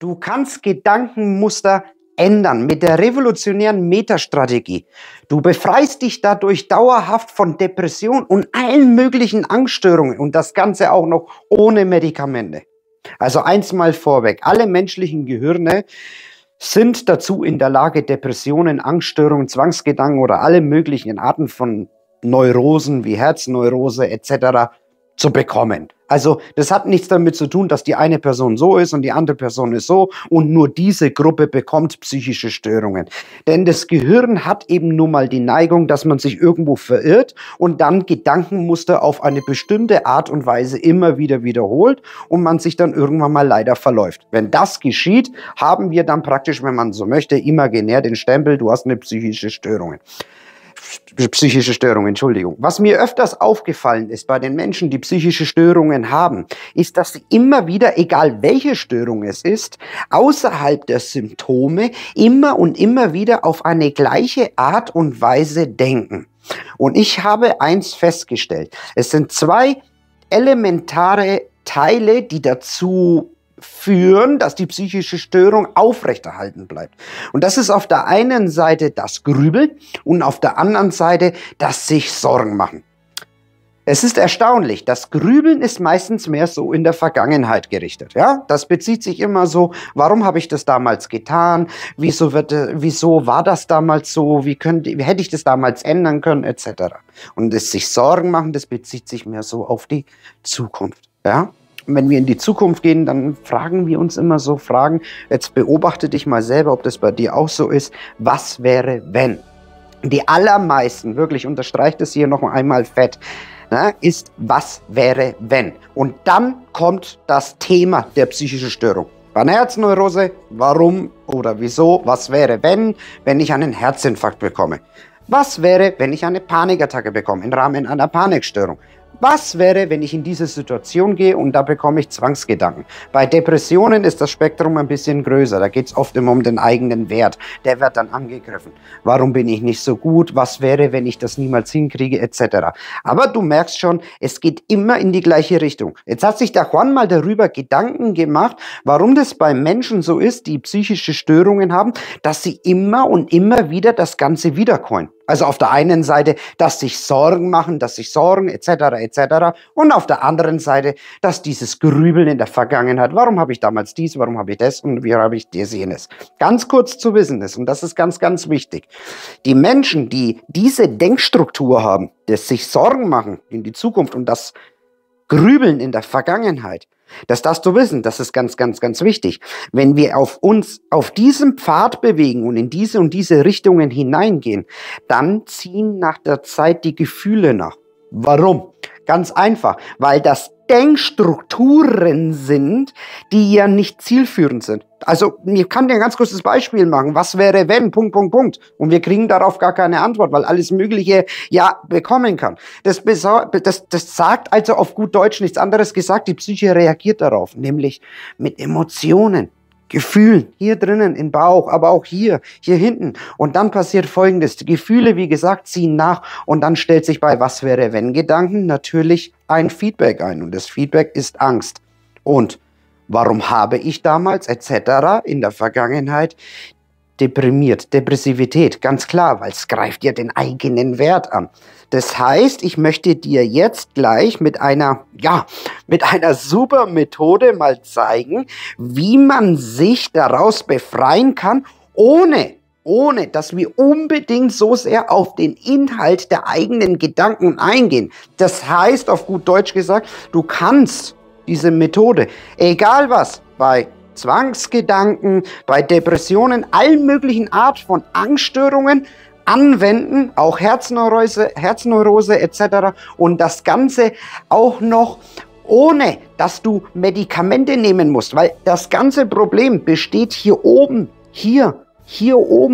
Du kannst Gedankenmuster ändern mit der revolutionären Metastrategie. Du befreist dich dadurch dauerhaft von Depression und allen möglichen Angststörungen und das Ganze auch noch ohne Medikamente. Also eins mal vorweg, alle menschlichen Gehirne sind dazu in der Lage, Depressionen, Angststörungen, Zwangsgedanken oder alle möglichen Arten von Neurosen wie Herzneurose etc. zu bekommen. Also das hat nichts damit zu tun, dass die eine Person so ist und die andere Person ist so und nur diese Gruppe bekommt psychische Störungen. Denn das Gehirn hat eben nun mal die Neigung, dass man sich irgendwo verirrt und dann Gedankenmuster auf eine bestimmte Art und Weise immer wieder wiederholt und man sich dann irgendwann mal leider verläuft. Wenn das geschieht, haben wir dann praktisch, wenn man so möchte, imaginär den Stempel, du hast eine psychische Störung. Entschuldigung. Was mir öfters aufgefallen ist bei den Menschen, die psychische Störungen haben, ist, dass sie immer wieder, egal welche Störung es ist, außerhalb der Symptome immer und immer wieder auf eine gleiche Art und Weise denken. Und ich habe eins festgestellt. Es sind zwei elementare Teile, die dazu führen, dass die psychische Störung aufrechterhalten bleibt. Und das ist auf der einen Seite das Grübeln und auf der anderen Seite das sich Sorgen machen. Es ist erstaunlich, das Grübeln ist meistens mehr so in der Vergangenheit gerichtet. Ja? Das bezieht sich immer so, warum habe ich das damals getan, wieso war das damals so, wie hätte ich das damals ändern können, etc. Und das sich Sorgen machen, das bezieht sich mehr so auf die Zukunft. Ja? Wenn wir in die Zukunft gehen, dann fragen wir uns immer so Fragen. Jetzt beobachte dich mal selber, ob das bei dir auch so ist. Was wäre, wenn? Die allermeisten, wirklich unterstreicht es hier noch einmal fett, ist, was wäre, wenn? Und dann kommt das Thema der psychischen Störung. Bei einer Herzneurose, warum oder wieso? Was wäre, wenn ich einen Herzinfarkt bekomme? Was wäre, wenn ich eine Panikattacke bekomme im Rahmen einer Panikstörung? Was wäre, wenn ich in diese Situation gehe und da bekomme ich Zwangsgedanken? Bei Depressionen ist das Spektrum ein bisschen größer. Da geht es oft immer um den eigenen Wert. Der wird dann angegriffen. Warum bin ich nicht so gut? Was wäre, wenn ich das niemals hinkriege? Etc. Aber du merkst schon, es geht immer in die gleiche Richtung. Jetzt hat sich der Juan mal darüber Gedanken gemacht, warum das bei Menschen so ist, die psychische Störungen haben, dass sie immer und immer wieder das Ganze wiederkäuen. Also auf der einen Seite, dass sich Sorgen machen, dass sich Sorgen etc. Und auf der anderen Seite, dass dieses Grübeln in der Vergangenheit, warum habe ich damals dies, warum habe ich das und wie habe ich das jenes. Ganz kurz zu wissen ist, und das ist ganz, ganz wichtig, die Menschen, die diese Denkstruktur haben, das sich Sorgen machen in die Zukunft und das Grübeln in der Vergangenheit, das darfst du wissen, das ist ganz, ganz, ganz wichtig. Wenn wir uns auf diesem Pfad bewegen und in diese Richtungen hineingehen, dann ziehen nach der Zeit die Gefühle nach. Warum? Ganz einfach, weil das Denkstrukturen sind, die ja nicht zielführend sind. Also, ich kann dir ein ganz kurzes Beispiel machen. Was wäre, wenn, ... Und wir kriegen darauf gar keine Antwort, weil alles Mögliche ja bekommen kann. Das sagt also auf gut Deutsch nichts anderes gesagt. Die Psyche reagiert darauf, nämlich mit Emotionen. Gefühlen, hier drinnen im Bauch, aber auch hier hinten. Und dann passiert Folgendes. Die Gefühle, wie gesagt, ziehen nach und dann stellt sich bei Was wäre wenn Gedanken natürlich ein Feedback ein. Und das Feedback ist Angst. Und warum habe ich damals etc. in der Vergangenheit deprimiert? Depressivität, ganz klar, weil es greift ja den eigenen Wert an. Das heißt, ich möchte dir jetzt gleich mit einer super Methode mal zeigen, wie man sich daraus befreien kann, ohne dass wir unbedingt so sehr auf den Inhalt der eigenen Gedanken eingehen. Das heißt, auf gut Deutsch gesagt, du kannst diese Methode, egal was, bei Zwangsgedanken, bei Depressionen, allen möglichen Art von Angststörungen anwenden, auch Herzneurose etc. Und das Ganze auch noch ohne, dass du Medikamente nehmen musst, weil das ganze Problem besteht hier oben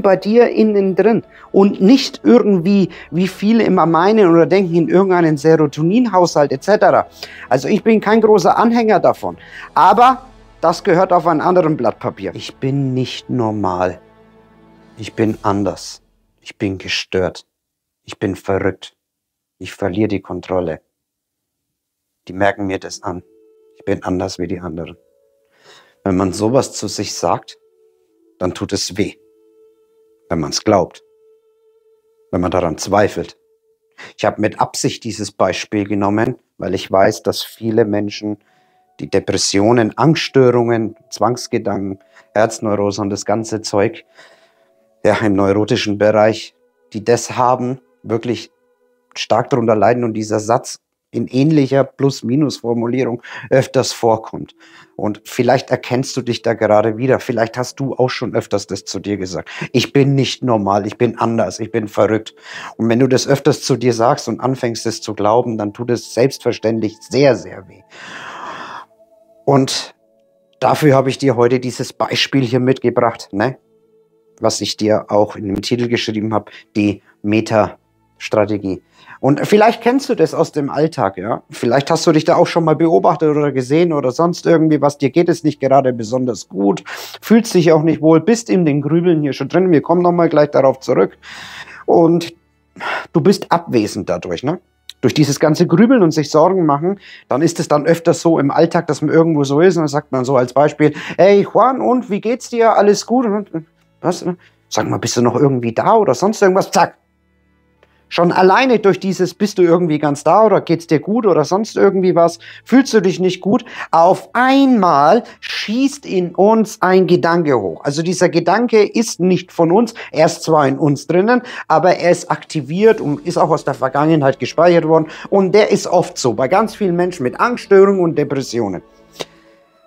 bei dir innen drin und nicht irgendwie, wie viele immer meinen oder denken, in irgendeinen Serotoninhaushalt etc. Also ich bin kein großer Anhänger davon, aber das gehört auf einen anderen Blatt Papier. Ich bin nicht normal. Ich bin anders. Ich bin gestört. Ich bin verrückt. Ich verliere die Kontrolle. Die merken mir das an. Ich bin anders wie die anderen. Wenn man sowas zu sich sagt, dann tut es weh. Wenn man es glaubt. Wenn man daran zweifelt. Ich habe mit Absicht dieses Beispiel genommen, weil ich weiß, dass viele Menschen die Depressionen, Angststörungen, Zwangsgedanken, Herzneurose und das ganze Zeug, ja, im neurotischen Bereich, die das haben, wirklich stark darunter leiden und dieser Satz in ähnlicher Plus-Minus-Formulierung öfters vorkommt. Und vielleicht erkennst du dich da gerade wieder. Vielleicht hast du auch schon öfters das zu dir gesagt. Ich bin nicht normal, ich bin anders, ich bin verrückt. Und wenn du das öfters zu dir sagst und anfängst es zu glauben, dann tut es selbstverständlich sehr, sehr weh. Und dafür habe ich dir heute dieses Beispiel hier mitgebracht, ne? Was ich dir auch in dem Titel geschrieben habe, die Meta-Strategie. Und vielleicht kennst du das aus dem Alltag, ja? Vielleicht hast du dich da auch schon mal beobachtet oder gesehen oder sonst irgendwie was. Dir geht es nicht gerade besonders gut, fühlst dich auch nicht wohl, bist in den Grübeln hier schon drin. Wir kommen nochmal gleich darauf zurück. Und du bist abwesend dadurch, ne? Durch dieses ganze Grübeln und sich Sorgen machen, dann ist es dann öfters so im Alltag, dass man irgendwo so ist und dann sagt man so als Beispiel, hey Juan, und wie geht's dir? Alles gut? Und, was? Sag mal, bist du noch irgendwie da oder sonst irgendwas? Zack. Schon alleine durch dieses, bist du irgendwie ganz da oder geht's dir gut oder sonst irgendwie was, fühlst du dich nicht gut, auf einmal schießt in uns ein Gedanke hoch. Also dieser Gedanke ist nicht von uns, er ist zwar in uns drinnen, aber er ist aktiviert und ist auch aus der Vergangenheit gespeichert worden und der ist oft so, bei ganz vielen Menschen mit Angststörungen und Depressionen.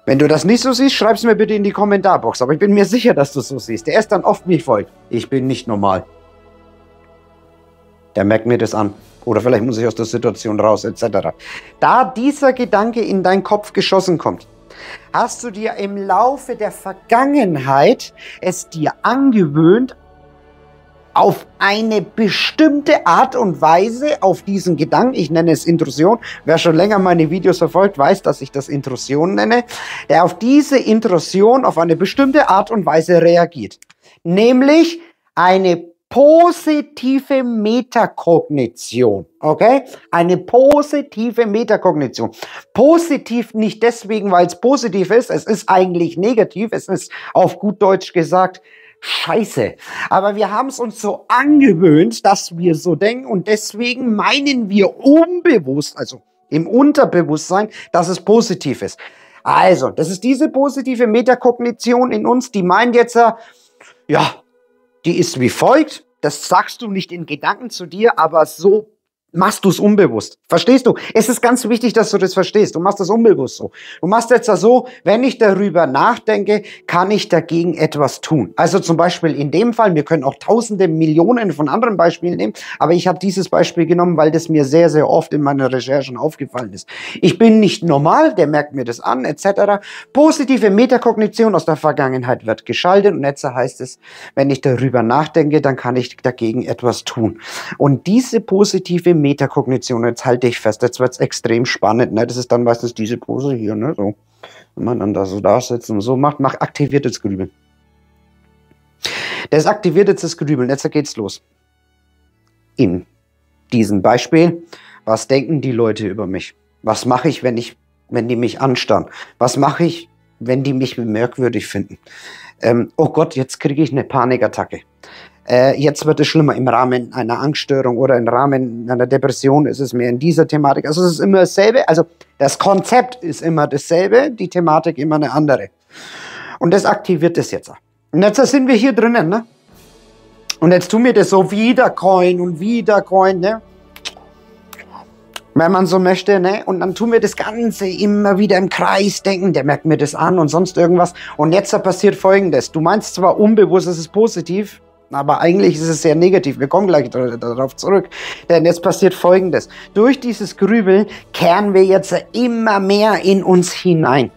Wenn du das nicht so siehst, schreib es mir bitte in die Kommentarbox, aber ich bin mir sicher, dass du es so siehst. Der ist dann oft wie folgt, ich bin nicht normal. Der merkt mir das an. Oder vielleicht muss ich aus der Situation raus, etc. Da dieser Gedanke in deinen Kopf geschossen kommt, hast du dir im Laufe der Vergangenheit es dir angewöhnt, auf eine bestimmte Art und Weise auf diesen Gedanken, ich nenne es Intrusion, wer schon länger meine Videos verfolgt, weiß, dass ich das Intrusion nenne, der auf diese Intrusion auf eine bestimmte Art und Weise reagiert. Nämlich eine positive Metakognition, okay? Eine positive Metakognition. Positiv nicht deswegen, weil es positiv ist, es ist eigentlich negativ, es ist auf gut Deutsch gesagt Scheiße. Aber wir haben es uns so angewöhnt, dass wir so denken und deswegen meinen wir unbewusst, also im Unterbewusstsein, dass es positiv ist. Also, das ist diese positive Metakognition in uns, die meint jetzt, ja, die ist wie folgt, das sagst du nicht in Gedanken zu dir, aber so machst du es unbewusst. Verstehst du? Es ist ganz wichtig, dass du das verstehst. Du machst das unbewusst so. Du machst jetzt so, wenn ich darüber nachdenke, kann ich dagegen etwas tun. Also zum Beispiel in dem Fall, wir können auch tausende, Millionen von anderen Beispielen nehmen, aber ich habe dieses Beispiel genommen, weil das mir sehr, sehr oft in meinen Recherchen aufgefallen ist. Ich bin nicht normal, der merkt mir das an, etc. Positive Metakognition aus der Vergangenheit wird geschaltet und jetzt heißt es, wenn ich darüber nachdenke, dann kann ich dagegen etwas tun. Und diese positive Metakognition, jetzt halte ich fest, jetzt wird es extrem spannend, ne? Das ist dann meistens diese Pose hier, ne? So, wenn man dann da so da sitzt und so macht, aktiviert das Grübeln. Das aktiviert jetzt das Grübeln, jetzt geht's los. In diesem Beispiel, was denken die Leute über mich? Was mache ich, wenn die mich anstarren? Was mache ich, wenn die mich merkwürdig finden? Oh Gott, jetzt kriege ich eine Panikattacke. Jetzt wird es schlimmer im Rahmen einer Angststörung oder im Rahmen einer Depression ist es mehr in dieser Thematik. Also es ist immer dasselbe, also das Konzept ist immer dasselbe, die Thematik immer eine andere. Und das aktiviert das jetzt. Und jetzt sind wir hier drinnen, ne? Und jetzt tun wir das so wiedercoin und wiedercoin, ne? Wenn man so möchte, ne? Und dann tun wir das Ganze immer wieder im Kreis denken, der merkt mir das an und sonst irgendwas. Und jetzt passiert Folgendes. Du meinst zwar unbewusst, es ist positiv, aber eigentlich ist es sehr negativ. Wir kommen gleich darauf zurück. Denn jetzt passiert Folgendes. Durch dieses Grübeln kehren wir jetzt immer mehr in uns hinein.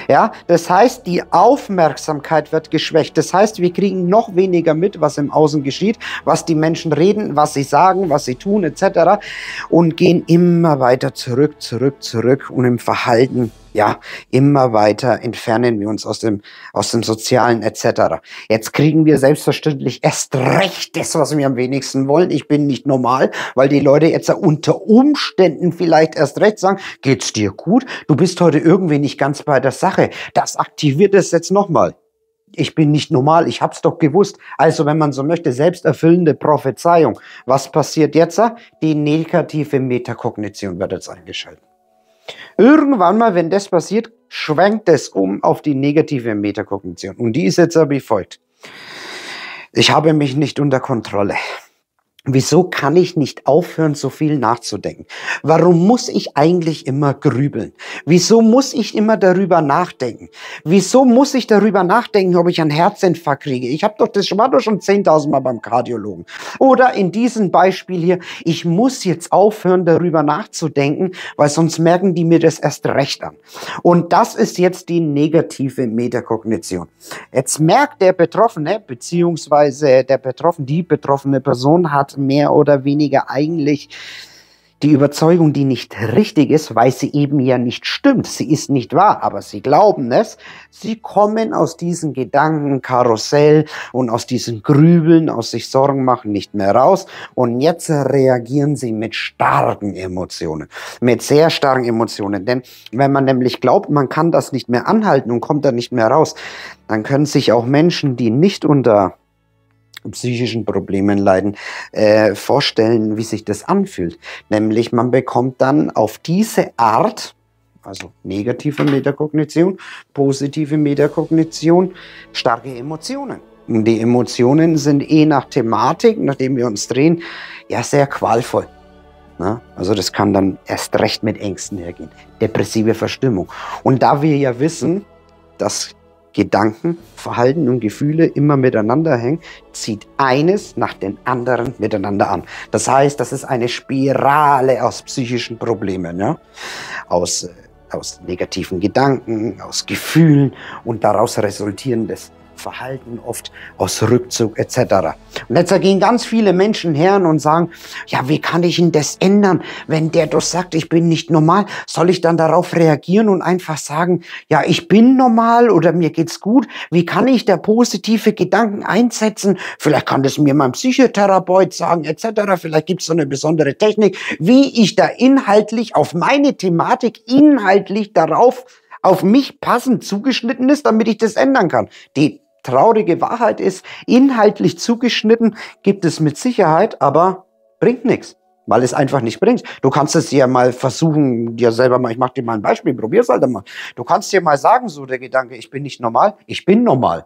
Ja, das heißt, die Aufmerksamkeit wird geschwächt. Das heißt, wir kriegen noch weniger mit, was im Außen geschieht, was die Menschen reden, was sie sagen, was sie tun, etc. Und gehen immer weiter zurück und im Verhalten Ja, immer weiter entfernen wir uns aus dem Sozialen etc. Jetzt kriegen wir selbstverständlich erst recht das, was wir am wenigsten wollen. Ich bin nicht normal, weil die Leute jetzt unter Umständen vielleicht erst recht sagen, geht's dir gut? Du bist heute irgendwie nicht ganz bei der Sache. Das aktiviert es jetzt nochmal. Ich bin nicht normal, ich hab's doch gewusst. Also, wenn man so möchte, selbsterfüllende Prophezeiung. Was passiert jetzt? Die negative Metakognition wird jetzt eingeschaltet. Irgendwann mal, wenn das passiert, schwenkt es um auf die negative Metakognition. Und die ist jetzt aber wie folgt. Ich habe mich nicht unter Kontrolle. Wieso kann ich nicht aufhören, so viel nachzudenken? Warum muss ich eigentlich immer grübeln? Wieso muss ich immer darüber nachdenken? Wieso muss ich darüber nachdenken, ob ich einen Herzinfarkt kriege? Ich habe doch das war doch schon 10.000 Mal beim Kardiologen. Oder in diesem Beispiel hier, ich muss jetzt aufhören, darüber nachzudenken, weil sonst merken die mir das erst recht an. Und das ist jetzt die negative Metakognition. Jetzt merkt der Betroffene, beziehungsweise die betroffene Person hat mehr oder weniger eigentlich die Überzeugung, die nicht richtig ist, weil sie eben ja nicht stimmt. Sie ist nicht wahr, aber sie glauben es. Sie kommen aus diesem Gedankenkarussell und aus diesen Grübeln, aus sich Sorgen machen nicht mehr raus. Und jetzt reagieren sie mit starken Emotionen, mit sehr starken Emotionen. Denn wenn man nämlich glaubt, man kann das nicht mehr anhalten und kommt da nicht mehr raus, dann können sich auch Menschen, die nicht unter psychischen Problemen leiden, vorstellen, wie sich das anfühlt. Nämlich man bekommt dann auf diese Art, also negative Metakognition, positive Metakognition, starke Emotionen. Und die Emotionen sind nach Thematik, nachdem wir uns drehen, ja sehr qualvoll. Na? Also das kann dann erst recht mit Ängsten hergehen. Depressive Verstimmung. Und da wir ja wissen, dass Gedanken, Verhalten und Gefühle immer miteinander hängen, zieht eines nach dem anderen miteinander an. Das heißt, das ist eine Spirale aus psychischen Problemen, ja? Aus negativen Gedanken, aus Gefühlen und daraus resultierendes Verhalten, oft aus Rückzug etc. Und jetzt gehen ganz viele Menschen her und sagen, ja, wie kann ich denn das ändern? Wenn der doch sagt, ich bin nicht normal, soll ich dann darauf reagieren und einfach sagen, ja, ich bin normal oder mir geht's gut? Wie kann ich da positive Gedanken einsetzen? Vielleicht kann das mir mein Psychotherapeut sagen etc. Vielleicht gibt es so eine besondere Technik, wie ich da inhaltlich auf meine Thematik, inhaltlich darauf auf mich passend zugeschnitten ist, damit ich das ändern kann. Die traurige Wahrheit ist, inhaltlich zugeschnitten gibt es mit Sicherheit, aber bringt nichts, weil es einfach nicht bringt. Du kannst es ja mal versuchen, dir selber mal, ich mache dir mal ein Beispiel, probier's halt einmal. Du kannst dir mal sagen, so der Gedanke, ich bin nicht normal, ich bin normal.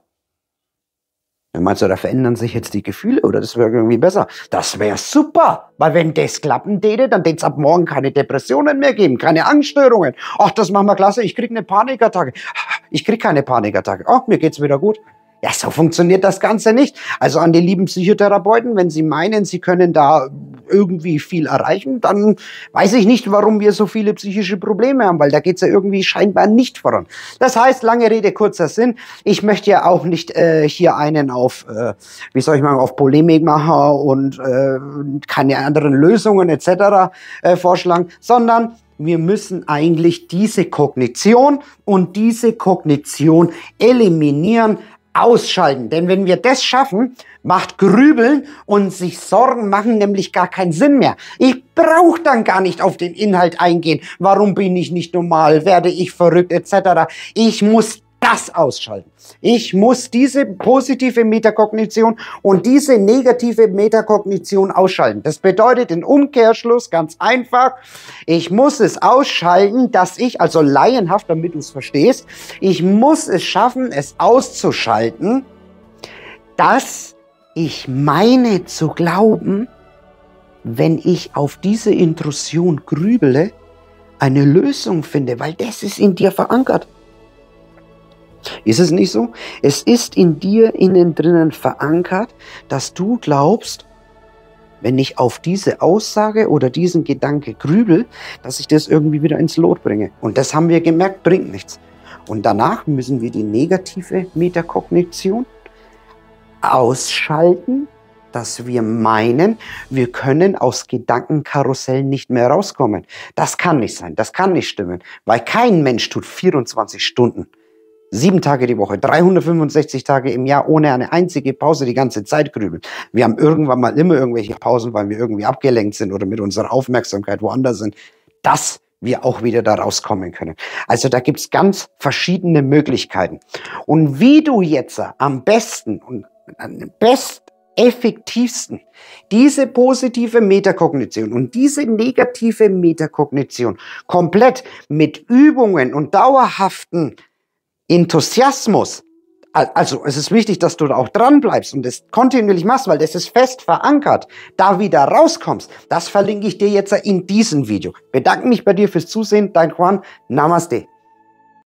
Meinst du, da verändern sich jetzt die Gefühle oder das wäre irgendwie besser? Das wäre super, weil wenn das klappen täte, dann täte es ab morgen keine Depressionen mehr geben, keine Angststörungen. Ach, das machen wir klasse, ich krieg eine Panikattacke. Ich krieg keine Panikattacke. Ach, mir geht's wieder gut. Ja, so funktioniert das Ganze nicht. Also an die lieben Psychotherapeuten, wenn Sie meinen, Sie können da irgendwie viel erreichen, dann weiß ich nicht, warum wir so viele psychische Probleme haben, weil da geht's ja irgendwie scheinbar nicht voran. Das heißt, lange Rede, kurzer Sinn, ich möchte ja auch nicht hier einen auf, wie soll ich mal, auf Polemik machen und keine anderen Lösungen etc. Vorschlagen, sondern wir müssen eigentlich diese Kognition und diese Kognition eliminieren, ausschalten. Denn wenn wir das schaffen, macht Grübeln und sich Sorgen machen nämlich gar keinen Sinn mehr. Ich brauche dann gar nicht auf den Inhalt eingehen. Warum bin ich nicht normal? Werde ich verrückt etc. Ich muss das ausschalten. Ich muss diese positive Metakognition und diese negative Metakognition ausschalten. Das bedeutet im Umkehrschluss ganz einfach, ich muss es ausschalten, dass ich, also laienhaft, damit du es verstehst, ich muss es schaffen, es auszuschalten, dass ich meine zu glauben, wenn ich auf diese Intrusion grübele, eine Lösung finde, weil das ist in dir verankert. Ist es nicht so? Es ist in dir innen drinnen verankert, dass du glaubst, wenn ich auf diese Aussage oder diesen Gedanke grübel, dass ich das irgendwie wieder ins Lot bringe. Und das haben wir gemerkt, bringt nichts. Und danach müssen wir die negative Metakognition ausschalten, dass wir meinen, wir können aus Gedankenkarussellen nicht mehr rauskommen. Das kann nicht sein, das kann nicht stimmen, weil kein Mensch tut 24 Stunden, 7 Tage die Woche, 365 Tage im Jahr ohne eine einzige Pause die ganze Zeit grübeln. Wir haben irgendwann mal immer irgendwelche Pausen, weil wir irgendwie abgelenkt sind oder mit unserer Aufmerksamkeit woanders sind, dass wir auch wieder da rauskommen können. Also da gibt's ganz verschiedene Möglichkeiten. Und wie du jetzt am besten und am effektivsten diese positive Metakognition und diese negative Metakognition komplett mit Übungen und dauerhaften Enthusiasmus, also es ist wichtig, dass du da auch dran bleibst und das kontinuierlich machst, weil das ist fest verankert, da wieder rauskommst. Das verlinke ich dir jetzt in diesem Video. Bedanke mich bei dir fürs Zusehen. Dein Juan. Namaste.